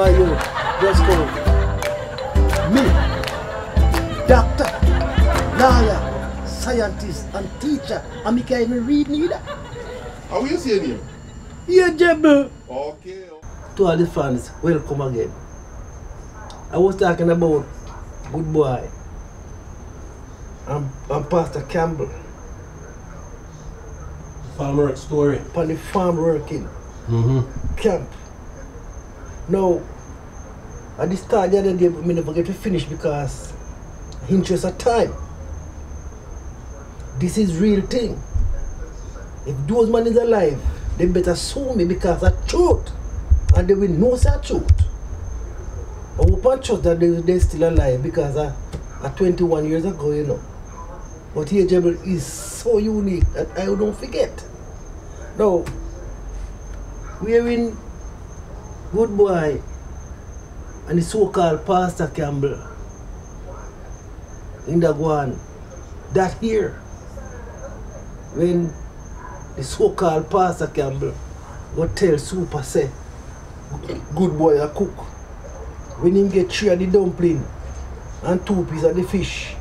by you. Just go. Me, doctor, lawyer, scientist, and teacher. And me can't even read neither. How you say name? Ageable. Okay. To all the fans, welcome again. I was talking about good boy. I'm Pastor Campbell. Farm work story. On the farm working. Camp. Now, at the start the other day, I never get to finish because interest of time. This is real thing. If those man is alive, they better sue me because of truth. And they will know that truth. I hope and trust that they're still alive because at 21 years ago, you know. But Ageable is so unique that I don't forget. Now, we're in good boy and the so-called Pastor Campbell in the one that here when the so-called Pastor Campbell would tell Super say good boy a cook when him get 3 of the dumpling and 2 pieces of the fish.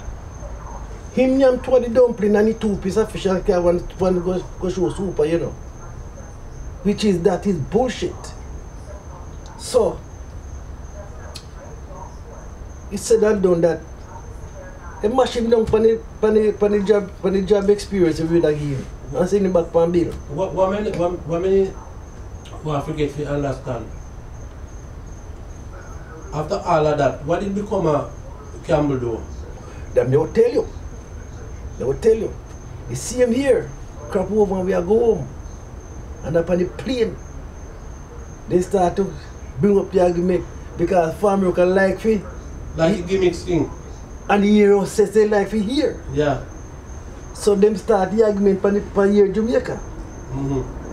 Him yam 2 of the dumpling and the 2 pieces of fish and can one go show Super, you know. Which is that is bullshit. So he said and done that. They mash him down for the job experience with that game. And send him back on bill. What many I forget to understand. After all of that, what did become a Campbell do? Them they will tell you. They will tell you. You see him here, crap over and we are go home. And up on the plane, they start to bring up the argument because farm worker like me. Like a gimmicks thing. And the hero says they like me here. Yeah. So them start the argument for here Jamaica.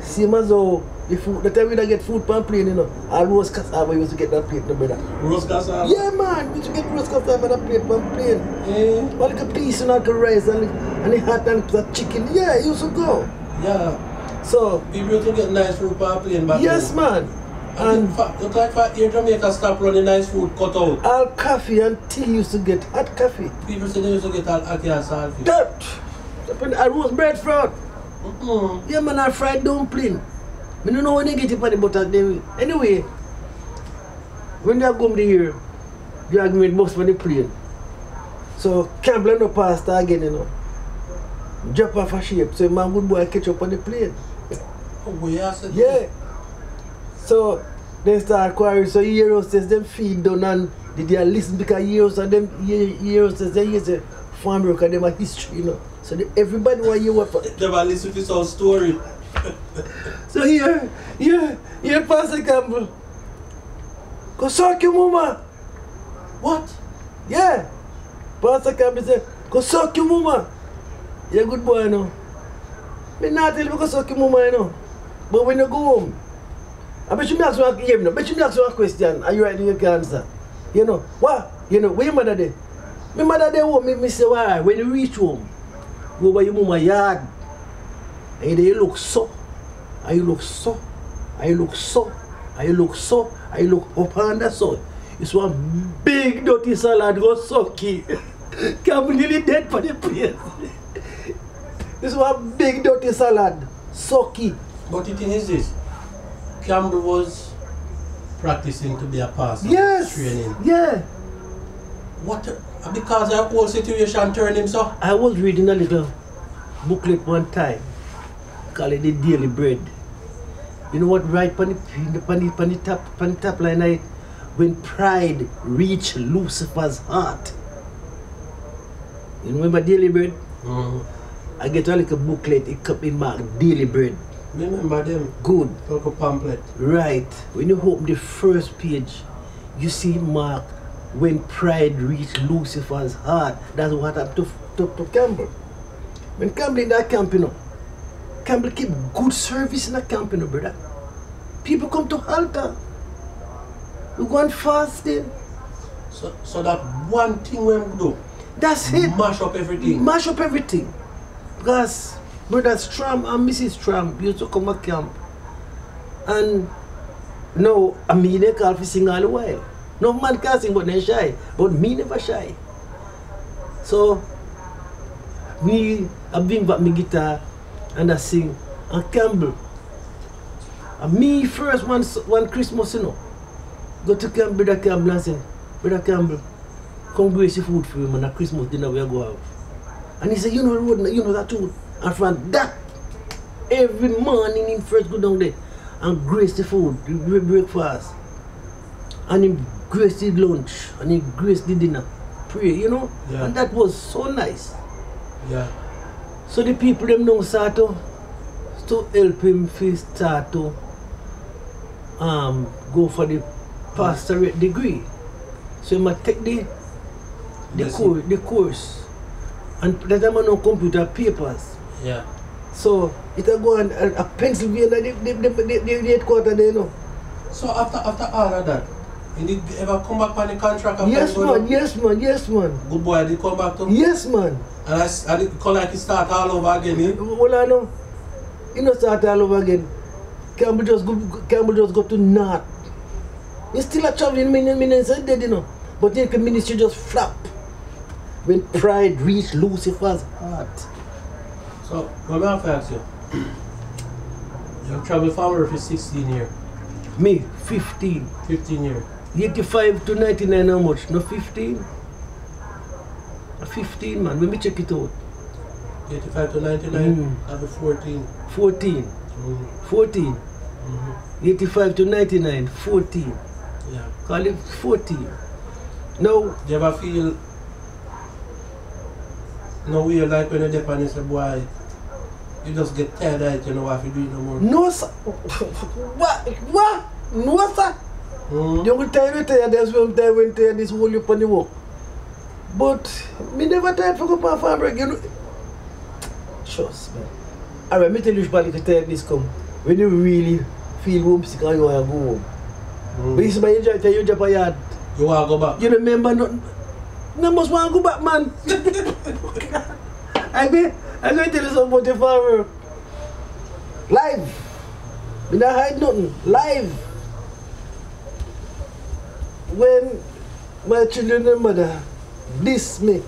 Same as how the food, the time we don't get food on plane, you know, all roast cassava we used to get that plate, no brother. Roast cassava? Yeah man, we used to get roast cassava on that plate on plane. Yeah. All like a piece and like a rice and the hot and the chicken. Yeah, it used to go. Yeah. So people used to get nice food on plane back yes then. man. And look like for here Jamaica stop running nice food cut out. All coffee and tea used to get hot coffee. People say they used to get all ackee and saltfish. Dirt. I roast bread fraud. Yeah man, I fried dumpling. I don't know when they get it on the butter. Anyway, when they come here, the argument bust on the plane. So Campbell no pastor again, you know. Drop off a shape, so my good boy catch up on the plane. Oh yeah, yeah. So they start quarreling, so heroes says them feed down and they listen because heroes and them heroes says they use a farm work and them a history, you know. So everybody want you what for. They never listen to some story. So here, Pastor Campbell. Go suck your mama. What? Yeah. Pastor Campbell said, go suck your mama. You're a good boy, you know. Me not tell you go suck your mama, you know. But when you go home, I bet you me ask you a question and you right you can answer. You know, what? You know, where your mother there? My mother there home, me say, why? When you reach home, go by your mama yard. And you look so, and you look so, and you look so, and you look so, and you look up under so. It's one big dirty salad go sucky. Can't believe it dead for the place. This one big dirty salad, sucky. But the thing is this, Campbell was practicing to be a pastor. Yes. Training. Yeah. What? Because the whole situation turned him so? I was reading a little booklet one time. Call it the Daily Bread. You know what right on the top line I when pride reached Lucifer's heart. You remember Daily Bread? I get a little booklet, it come in mark Daily Bread. Remember them? Good. Like a pamphlet. Right. When you open the first page, you see mark when pride reached Lucifer's heart. That's what happened to Campbell. When Campbell in that camp, you know, Campbell keep good service in the camp, you know, brother. People come to altar. We go on fasting. So that one thing we do. That's it. Mash up everything. Mash up everything. Because Brother Stram and Mrs. Stram used to come to camp. And No, I mean they call for sing all the while. No man can sing but they shy. But me never shy. So me I bring back my guitar and I sing and Campbell. And me first one Christmas, you know. Go to Brother Campbell and say, Brother Campbell, come grace the food for him and a Christmas dinner we go out. And he said, you know the road, you know that too. And from that, every morning him first go down there and grace the food, the breakfast. And he grace the lunch and he grace the dinner. Pray, you know? Yeah. And that was so nice. Yeah. So the people them now start to help him to start to go for the pastorate degree. So he might take the course. And that time I know computer papers. Yeah. So it will go on Pennsylvania, the headquarters there, you know. So after all of that, you did ever come back on the contract? Yes man, yes man. Good boy, did come back to? Yes man. And I did call like he start all over again, eh? Well I know. You know start all over again. Campbell just go to North. He's still a traveling minister dead, you know. But the ministry just flap. When pride reached Lucifer's heart. So, let me ask you. You have traveled farmer for 16 years. Me, 15. 15 years. 85 to 99 how much? No 15? 15 man, let me check it out. 85 to 99, I'll be 14. 14. 14. 85 to 99, 14. Yeah. Call it 14. Now, Do you ever feel no way like when you're there and you say, boy, you just get tired of it, you know what you do it no more? no sir. What? No sir. You will tell there's one time when this whole up on the work. But me never tired for go on farm break, you know. Trust me. Alright, me tell you about the tiredness come. When you really feel homesick and you want to go home. But you see my tell you jump a yard. You want to go back? You remember nothing. No must want to go back, man. I'm going to tell you something about the farm work. Live. We don't hide nothing. Live. When my children and mother diss me,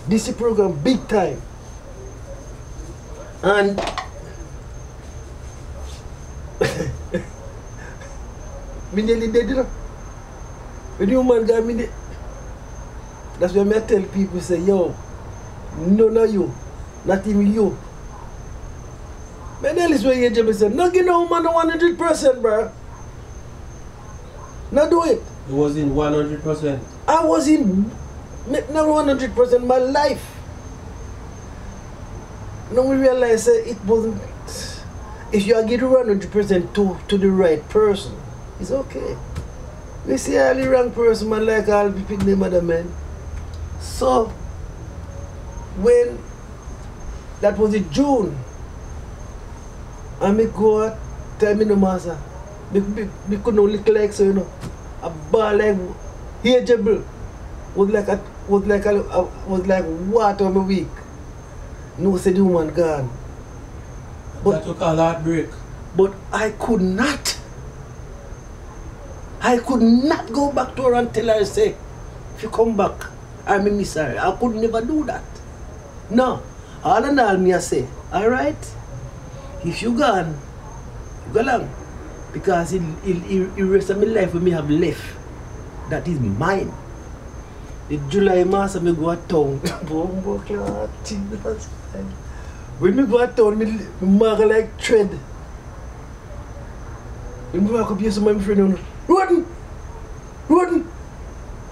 this program big time. And me nearly dead, you know. When you man got me dead. That's why I tell people, say, yo, none of you, not even you. But then is where you just say, no give no man 100%, bro. Not do it. It was in 100%. I was in not 100% my life. Now we realize it wasn't. If you are getting 100% to the right person, it's okay. We see all the wrong person, man, like all the picking them other men. So when that was in June, and me go out, tell me no master. Me could not look like so, you know. A ball like Ageable was like water on my week. No said the woman gone. But That took a heartbreak. But I could not go back to her and tell her, say, if you come back, I'm a miss her. I could never do that. No. All in all, me I say, alright, if you gone, you go along. Because the rest of my life when me have left, that is mine. The July month I go to town. When me go to town, me mark like thread. When me walk up here, some of my friends, Roden,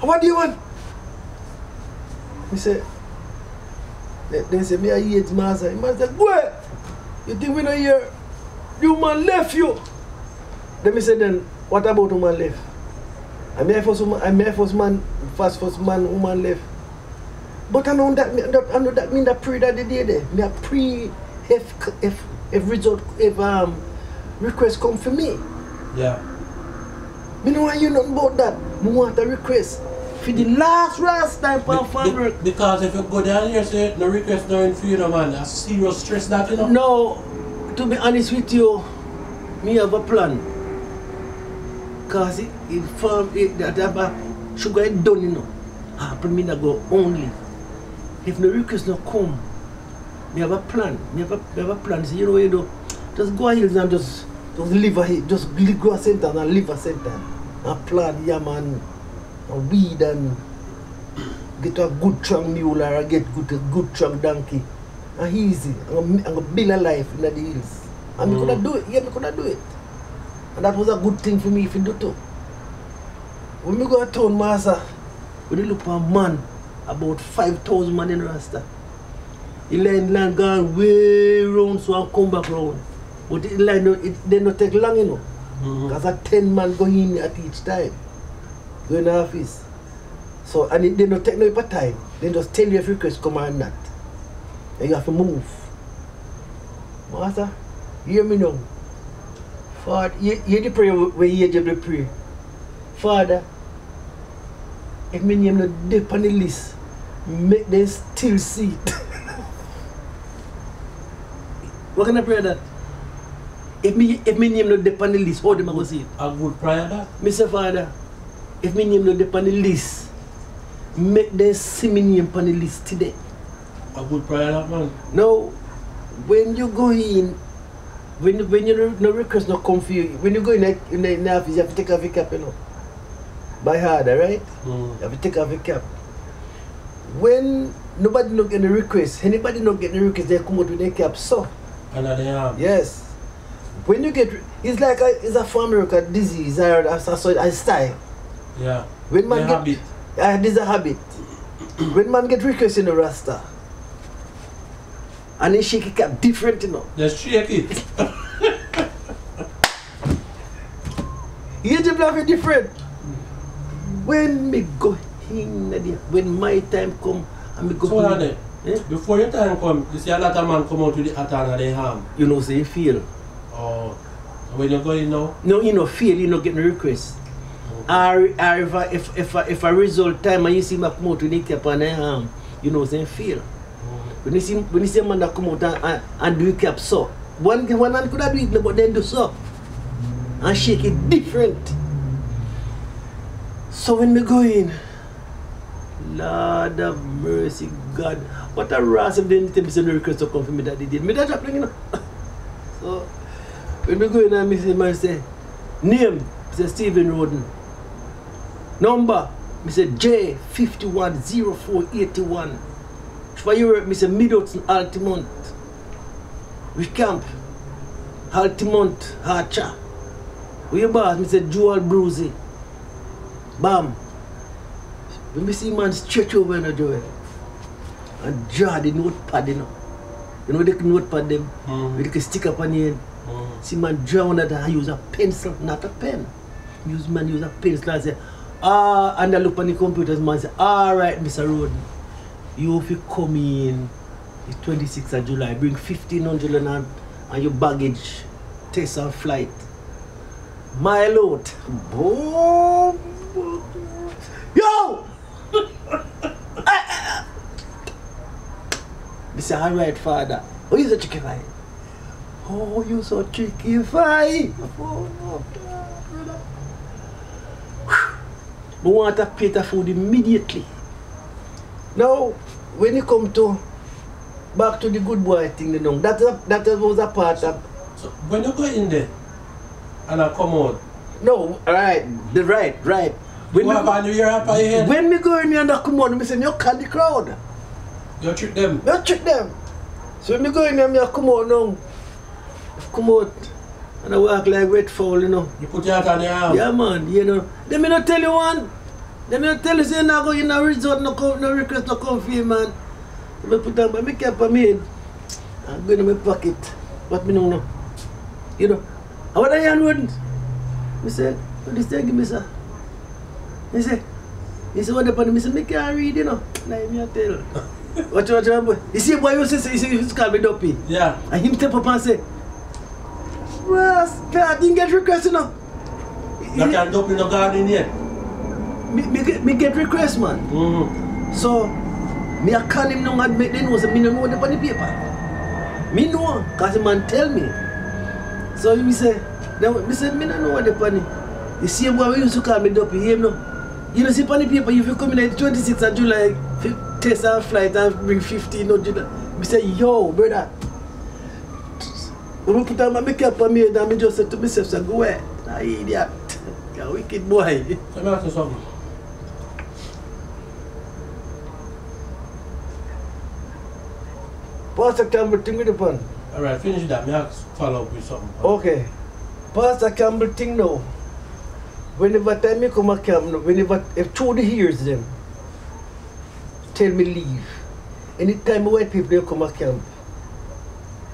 what do you want? Me say, they say me I hate master. The man say, go. You think we don't hear? You man left you. Then me say then, what about woman left? I'm here first man, woman left. But I know that mean that pray that the day there. Me a pray if result request come for me. Yeah. Me know you nothing about that. Me want a request for the last time for family. Because if you go down here say no request no in for you, man, that's serious stress that, you know. No, to be honest with you, me have a plan. Cause it farm that have a sugar it done, you know. Happen me not go only. If no request no come, me have a plan. Me have a plan. So you know what you do? Just go hills and just live a just go a center and live a center. And plant yam and weed and get a good strong mule or get good strong donkey. And easy. I'm gonna build a life in the hills. And me could do it. Yeah, me could do it. And that was a good thing for me if you do too. When we go to town, master, we look for a man, about 5,000 man in Rasta. He land gone way round so I come back round. But the line they not take long, you know. Because a 10 man go in at each time. Go in the office. So and they don't take no time. They just tell you if request come or not. And you have to move. Master, hear me now. Father, hear the prayer where you Ageable pray. Father, if my name not dip on the list, make them still see it. What can I pray that? If my name not dip on the list, how them I go see it? A good prayer that? Mr. Father, if my name not dip on the list, make them see my name on the list today. A good prayer that, man. Now, when you go in, when you no request no come for you, when you go in the office, you have to take off your cap, you know. By harder, right? You have to take off your cap. When nobody not get the request, anybody not get the request, they come out with their cap. So, Under the arm. yes. When you get, it's like it's a family disease or a style. Yeah. When man the get, habit. this is a habit. When man get request in the Rasta, and they shake a cap different, you know. Just shake it. You just have it different. When me go in there, when my time come and me go So in, before your time come, you see a lot of man come out with the hat and they harm. you know, say you feel. Oh. When you go in now? No, you know, feel, you know, getting a request. Or if a result time and you see me come out with the cap and they harm, you know, say feel. When you see a man that come out and do a cap so, one man could have do it, but then do so. And shake it different. So when we go in, Lord of mercy, God, what a ras if they didn't tell me some request to come for me that they did. Me that happening, you know. So when we go in and I say, name, Mr. Stephen Roden. Number, Mr. J510481. For Europe, Mr. Middleton Altamont. Which camp? Altamont, Archer. Where your boss, Mr. Joel Brucey. Bam. When we see man stretch over in a Joel and draw the notepad, you know. You know the notepad them? Where they can stick up on the end. See man draw on that and use a pencil, not a pen. Use a pencil and say, and I look on the computers, man say, alright, Mr. Roden. You if you come in, it's 26th of July, bring 1,500 and your baggage, test and flight. Mile out. Boom. Yo! I say, alright, father. Oh, you so tricky fine. Oh, you so tricky fine. Oh, we want to pay the food immediately. Now, when you come to back to the good boy thing, you know, that was a part of. So when you go in there and I come out. No, right. When you have your ear up on your head. When me go in here and I come out, I say, you call the crowd. You trick them. You trick them. So when me go in here and I come out now, come out and I walk like wet fowl, you know. You put your hat on your arm. Yeah, man, you know. They may not tell you one. They may not tell you, say, no go in a resort, no request, no come for you, man. They may put on my cap on my head and go in my pocket. What me know now? You know. And what I wouldn't. I said, what this thing give me, sir? He said, what happened? I said, I can't read, you know. Like me, I tell you. What boy? You see, boy, you say, he call me Duppy. Yeah. And him step up and say, well, I didn't get request, you know. You can't Duppy no garden yet. Me get request, man. So, me I call him now and make them know, so me don't know what on the paper. Me know, because the man tell me. So he say, Then I said, I don't know what the funny. The same boy we used to call me Duppy, you know. You know, see funny paper, if you come in at 26th of July, test and flight and bring 15 of July. I say, yo, brother. When I put on my makeup on me, and I just said to myself, so go away. I idiot. You're a wicked boy. Let me ask you something. Pastor Campbell, thing with the pun. Alright, finish that. Me ask follow up with something. Okay. Pastor Campbell thing now. Whenever time me come a camp, whenever if through the years them tell me leave. Anytime white people they come a camp,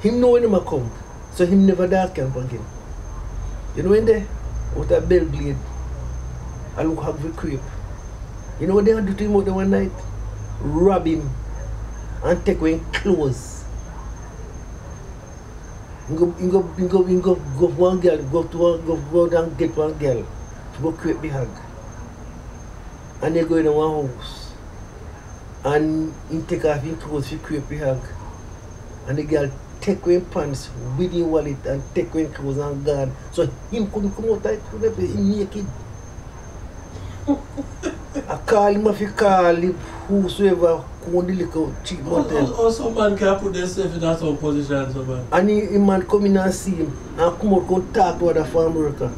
him know when him a come. So him never dark camp again. You know when they with a bell blade I look have the creep. You know what they do to him out there one night? Rob him and take away clothes. Go one girl, go down get one girl to go create the hag. And they go in one house. And he take off his clothes to create the hag. And the girl take away pants with his wallet and take away clothes and guard. So him couldn't come out that him naked. I call him if you call him whosoever come on the little cheap motel. Also man can put themselves in that some position, so man. And he man come in and see him and come out and talk to other farm worker.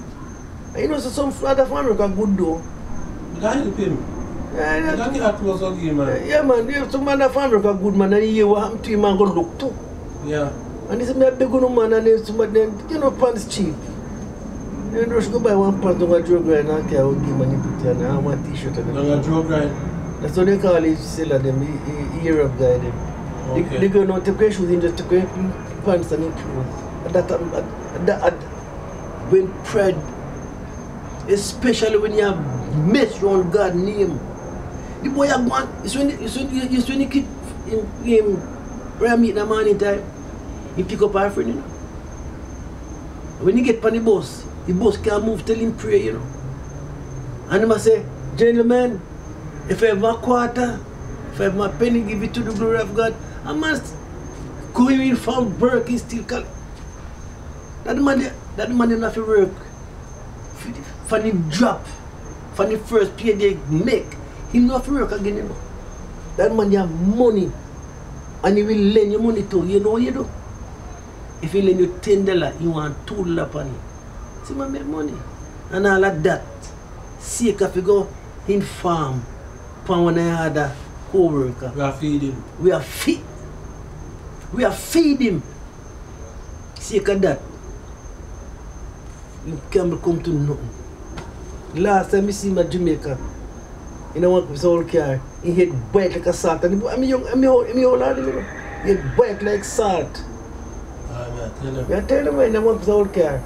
And you know so some other farm worker good though. But that help him. Yeah, that get close on him, man. Yeah man, yeah, some other farm worker good man and he hear what happened to him and go look too. Yeah. And he said me a big good man and then somebody you know pants cheap. You just go buy one pants on a drug grind and carry out give money put and I want t-shirt and on a drug grind. That's what they call it seller them, Europe guy them. Okay. They go now take away shoes and just take away pants and clothes. And that when pride, especially when you have mess around God's name. The boy have gone, it's when the kid him meet in the morning time, he pick up our friend, you know. When he get on the bus can't move till him pray, you know. And he must say, gentlemen, if I have a quarter, if I have my penny, give it to the glory of God. I must go in from work, he still call. That man didn't have to work. For the drop, for the first pay they make, he don't have to work again, you know. That man have money, and he will lend you money too. You know what you do? If he lend you $10, you want $2 upon it. See, man make money. And all of that, see if you go in farm, for one other co-worker. We are feeding. We are feeding. See if that, you can't come to nothing. Last time I see my Jamaica, you know what, with his old car, he had white like a salt. And I'm young, he had white like salt. I tell him. I tell him when I want his old car.